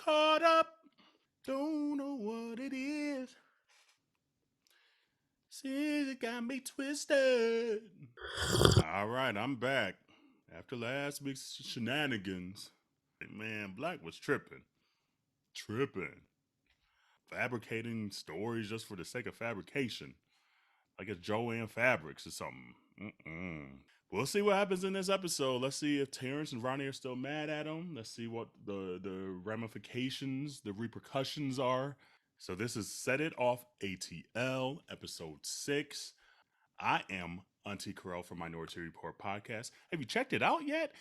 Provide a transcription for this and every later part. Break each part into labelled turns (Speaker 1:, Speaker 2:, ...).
Speaker 1: caught up. Don't know what it is. See, it got me twisted. All right, I'm back. After last week's shenanigans, man, Black was tripping. Tripping. Fabricating stories just for the sake of fabrication. Like it's Joanne Fabrics or something. We'll see what happens in this episode. Let's see if Terrence and Ronnie are still mad at him. Let's see what the ramifications, the repercussions are. So this is Set It Off ATL, episode 6. I am Auntea Kerel from Minority Report Podcast. Have you checked it out yet?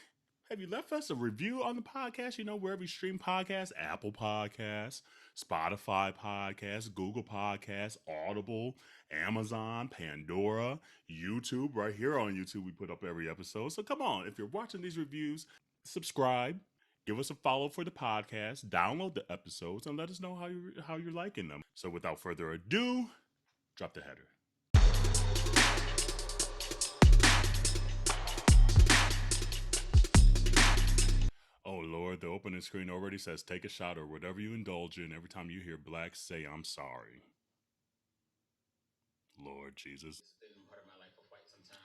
Speaker 1: Have you left us a review on the podcast? You know, wherever you stream podcasts, Apple Podcasts, Spotify Podcasts, Google Podcasts, Audible, Amazon, Pandora, YouTube. Right here on YouTube, we put up every episode. So come on, if you're watching these reviews, subscribe, give us a follow for the podcast, download the episodes, and let us know how you're liking them. So without further ado, drop the header. Oh Lord, the opening screen already says take a shot or whatever you indulge in every time you hear Black say I'm sorry. Lord Jesus.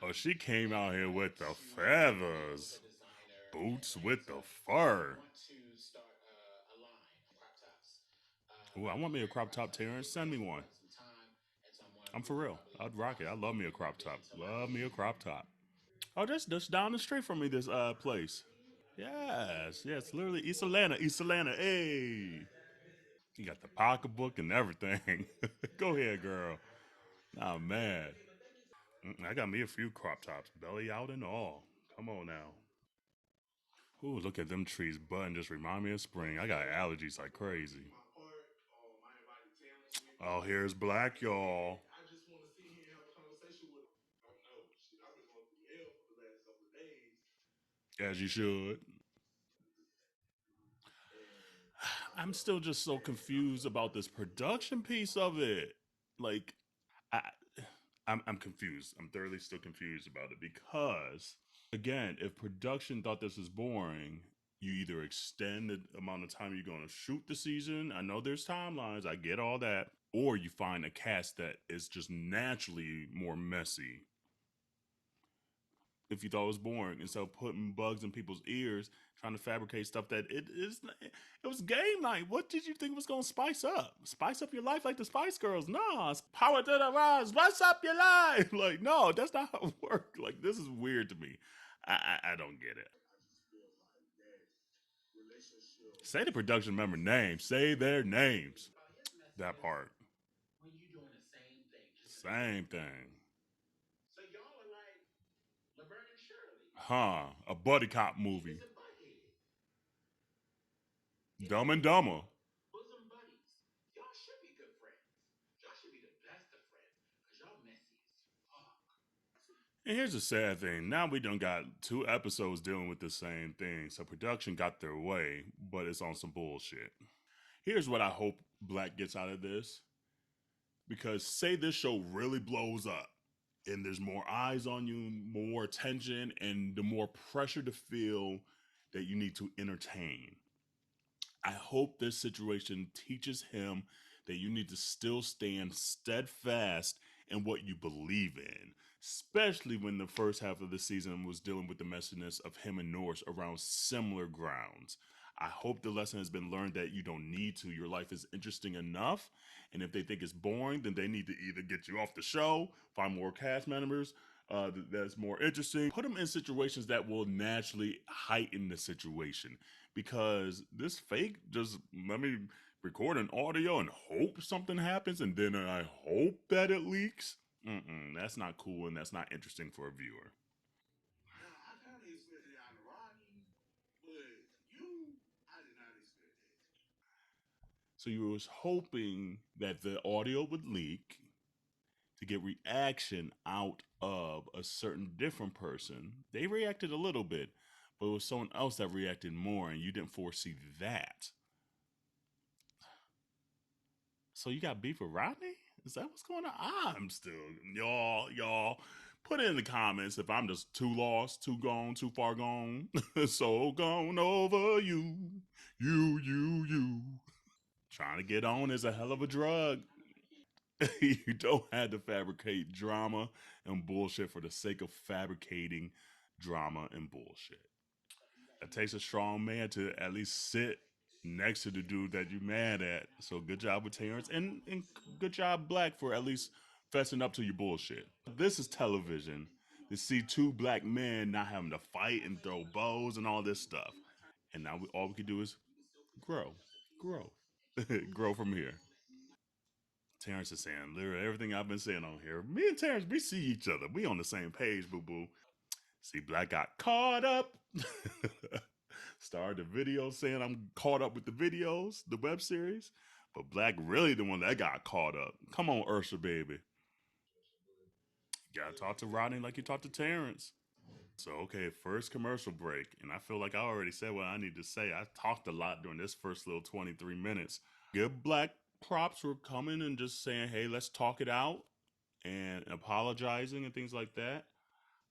Speaker 1: Oh, she came out here with the feathers. Boots with the fur. Ooh, I want me a crop top, Terrence. Send me one. I'm for real. I'd rock it. I love me a crop top. Love me a crop top. Oh, that's down the street from me, this place. Yes, literally East Atlanta, East Atlanta. Hey. You got the pocketbook and everything. Go ahead, girl. Nah, man. I got me a few crop tops, belly out and all. Come on now. Ooh, look at them trees budding. Just remind me of spring. I got allergies like crazy. Oh, here's Black, y'all. As you should. I'm still just so confused about this production piece of it. Like, I, I'm confused. I'm thoroughly still confused about it because, again, if production thought this was boring, you either extend the amount of time you're going to shoot the season. I know there's timelines. I get all that. Or you find a cast that is just naturally more messy. If you thought it was boring, and so putting bugs in people's ears, trying to fabricate stuff that it was game night. What did you think was gonna spice up? Spice up your life like the Spice Girls? No, power to the rise, spice up your life. Like, no, that's not how it works. Like, this is weird to me. I don't get it. Say the production member names. Say their names. That part. Same thing. Huh? A buddy cop movie. Dumb and Dumber. And here's the sad thing. Now we done got 2 episodes dealing with the same thing. So production got their way, but it's on some bullshit. Here's what I hope Black gets out of this. Because say this show really blows up and there's more eyes on you, more attention, and the more pressure to feel that you need to entertain. I hope this situation teaches him that you need to still stand steadfast in what you believe in, especially when the first half of the season was dealing with the messiness of him and Norse around similar grounds. I hope the lesson has been learned that you don't need to. Your life is interesting enough. And if they think it's boring, then they need to either get you off the show, find more cast members that's more interesting, put them in situations that will naturally heighten the situation. Because this fake, just let me record an audio and hope something happens, and then I hope that it leaks. That's not cool, and that's not interesting for a viewer. So you was hoping that the audio would leak to get reaction out of a certain different person. They reacted a little bit, but it was someone else that reacted more, and you didn't foresee that. So you got beef with Rodney? Is that what's going on? I'm still y'all. Put it in the comments if I'm just too lost, too gone, too far gone. So gone over you. Trying to get on is a hell of a drug. You don't have to fabricate drama and bullshit for the sake of fabricating drama and bullshit. It takes a strong man to at least sit next to the dude that you mad at. So good job with Terrence, and good job Black for at least fessing up to your bullshit. This is television. To see two black men not having to fight and throw bows and all this stuff, and now all we can do is grow, grow, grow from here. Terrence is saying literally everything I've been saying on here. Me and Terrence, we see each other. We on the same page, boo boo. See, Black got caught up. Started the video saying I'm caught up with the videos, the web series. But Black really the one that got caught up. Come on, Ursha, baby. You gotta talk to Rodney like you talked to Terrence. So, okay, first commercial break. And I feel like I already said what I need to say. I talked a lot during this first little 23 minutes. Good Black props for coming and just saying, hey, let's talk it out and apologizing and things like that.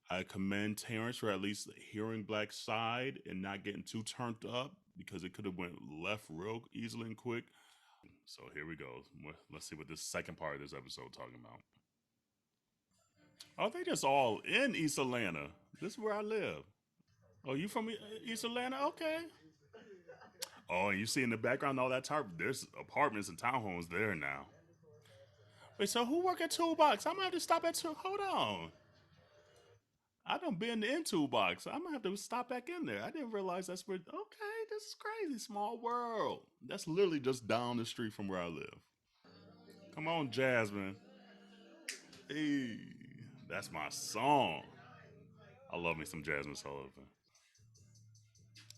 Speaker 1: I commend Terrence for at least hearing Black's side and not getting too turned up because it could have went left real easily and quick. So here we go. Let's see what this second part of this episode talking about. Oh, they just all in East Atlanta. This is where I live. Oh, you from East Atlanta? Okay. Oh, and you see in the background all that tarp. There's apartments and townhomes there now. Wait, so who work at Toolbox? I'm gonna have to stop at Hold on. I done been in Toolbox. I'm gonna have to stop back in there. I didn't realize that's where. Okay, this is crazy. Small world. That's literally just down the street from where I live. Come on, Jasmine. Hey, that's my song. I love me some Jasmine Sullivan.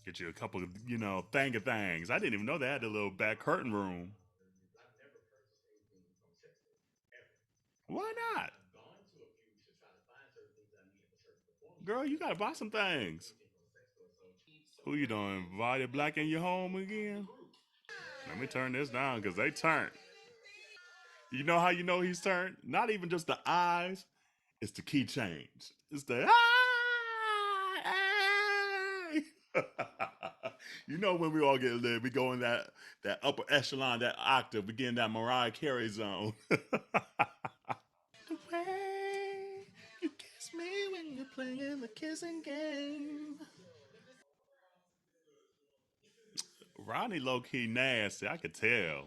Speaker 1: Get you a couple of, thing of things. I didn't even know they had a little back curtain room. Why not? Girl, you gotta buy some things. Who you doing? Invited Black in your home again? Let me turn this down because they turned. You know how you know he's turned? Not even just the eyes, it's the key change. It's the you know when we all get lit, we go in that upper echelon, that octave, we get in that Mariah Carey zone. The way you kiss me when you're playing the kissing game. Ronnie low key nasty, I could tell.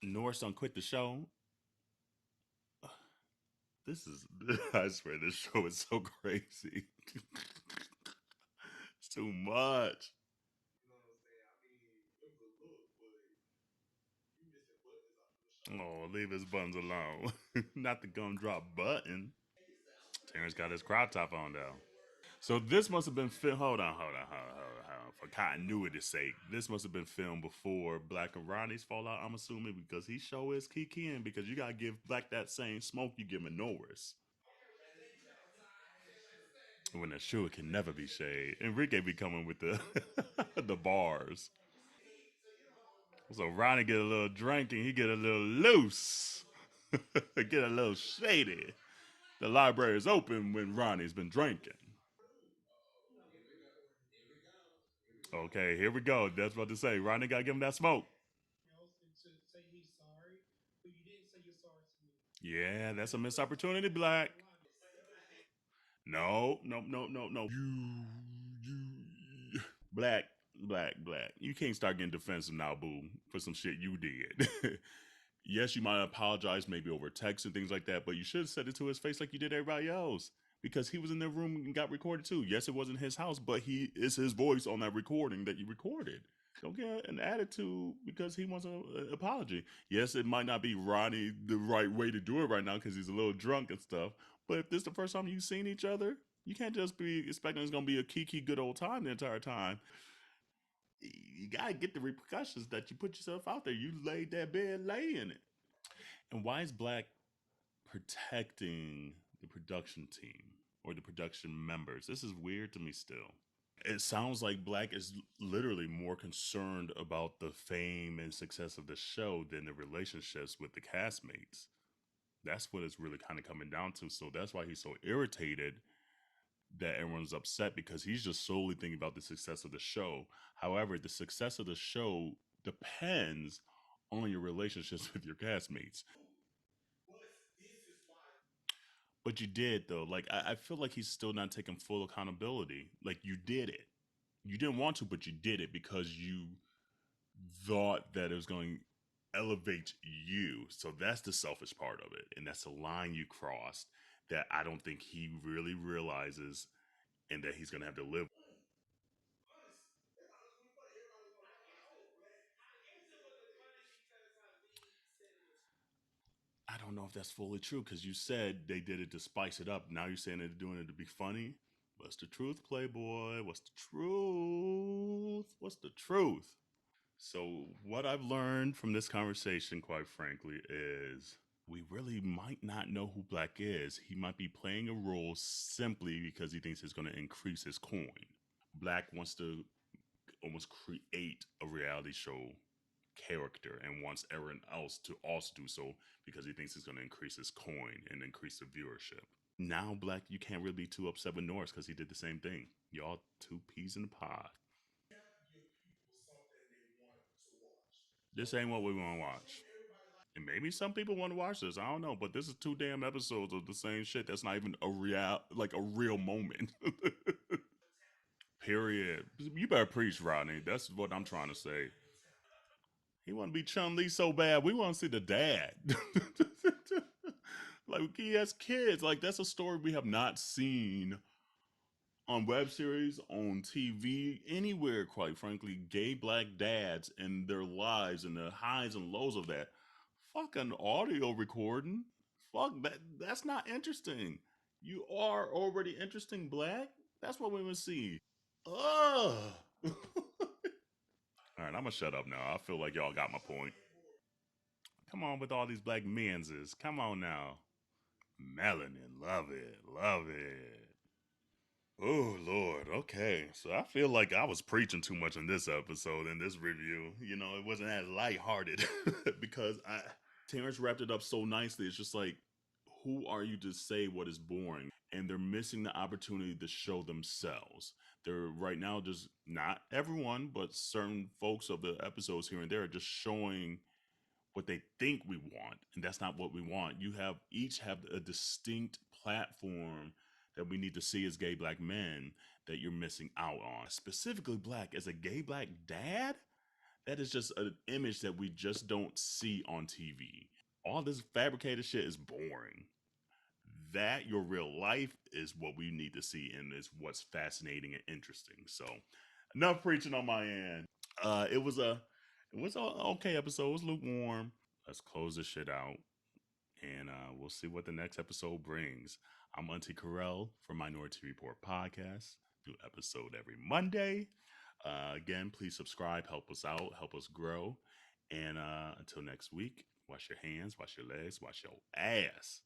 Speaker 1: Norris don't quit the show. This is, I swear, this show is so crazy. It's too much. Oh, leave his buttons alone. Not the gumdrop button. Terrence got his crop top on though. So this must have been filmed. Hold on. For continuity's sake, this must have been filmed before Black and Ronnie's fallout. I'm assuming because he show is kikiing because you gotta give Black that same smoke you give Norris. When the shoe can never be shade. Enrique be coming with the the bars. So Ronnie get a little drink and he get a little loose. Get a little shady. The library is open when Ronnie's been drinking. Okay, here we go. That's what to say. Ronnie got to give him that smoke. Yeah, that's a missed opportunity, Black. No. Black, Black. You can't start getting defensive now, boo, for some shit you did. Yes, you might apologize maybe over text and things like that, but you should have said it to his face like you did everybody else. Because he was in the room and got recorded too. Yes, it wasn't his house, but he is his voice on that recording that you recorded. Don't get an attitude because he wants an apology. Yes, it might not be Ronnie the right way to do it right now because he's a little drunk and stuff. But if this is the first time you've seen each other, you can't just be expecting it's gonna be a kiki good old time the entire time. You gotta get the repercussions that you put yourself out there. You laid that bed, lay in it. And why is Black protecting the production team or the production members? This is weird to me still. It sounds like Black is literally more concerned about the fame and success of the show than the relationships with the castmates. That's what it's really kind of coming down to. So that's why he's so irritated that everyone's upset, because he's just solely thinking about the success of the show. However, the success of the show depends on your relationships with your castmates. But you did though. Like I feel like he's still not taking full accountability. Like you did it. You didn't want to, but you did it because you thought that it was going to elevate you. So that's the selfish part of it. And that's the line you crossed that I don't think he really realizes, and that he's going to have to live. I don't know if that's fully true, because you said they did it to spice it up. Now you're saying they're doing it to be funny. What's the truth, Playboy? What's the truth? What's the truth? So, what I've learned from this conversation, quite frankly, is we really might not know who Black is. He might be playing a role simply because he thinks it's going to increase his coin. Black wants to almost create a reality show character and wants everyone else to also do so because he thinks it's going to increase his coin and increase the viewership. Now, Black, you can't really be too upset with Norris because he did the same thing. Y'all two peas in the pod. This ain't what we want to watch. And maybe some people want to watch this. I don't know, but this is 2 damn episodes of the same shit. That's not even a real moment. Period. You better preach, Rodney. That's what I'm trying to say. He want to be Chun Li so bad. We want to see the dad. Like he has kids. Like that's a story we have not seen on web series, on TV, anywhere. Quite frankly, gay Black dads and their lives and the highs and lows of that. Fucking audio recording. Fuck that. That's not interesting. You are already interesting, Black. That's what we would see. Ugh. All right, I'm gonna shut up now. I feel like y'all got my point. Come on with all these Black menses. Come on now. Melanin, love it, love it. Oh Lord, okay. So I feel like I was preaching too much in this episode, in this review. You know, it wasn't as lighthearted because I Terrence wrapped it up so nicely. It's just like, who are you to say what is boring? And they're missing the opportunity to show themselves. They're right now just, not everyone, but certain folks of the episodes here and there are just showing what they think we want, and that's not what we want. You have each have a distinct platform that we need to see as gay Black men that you're missing out on. Specifically Black as a gay Black dad, that is just an image that we just don't see on TV. All this fabricated shit is boring. That your real life is what we need to see, and is what's fascinating and interesting. So enough preaching on my end. It was a okay episode. It was lukewarm. Let's close this shit out, and we'll see what the next episode brings. I'm Auntea Kerel from Minority Report Podcast. New episode every Monday. Again, please subscribe, help us out, help us grow. And until next week, wash your hands, wash your legs, wash your ass.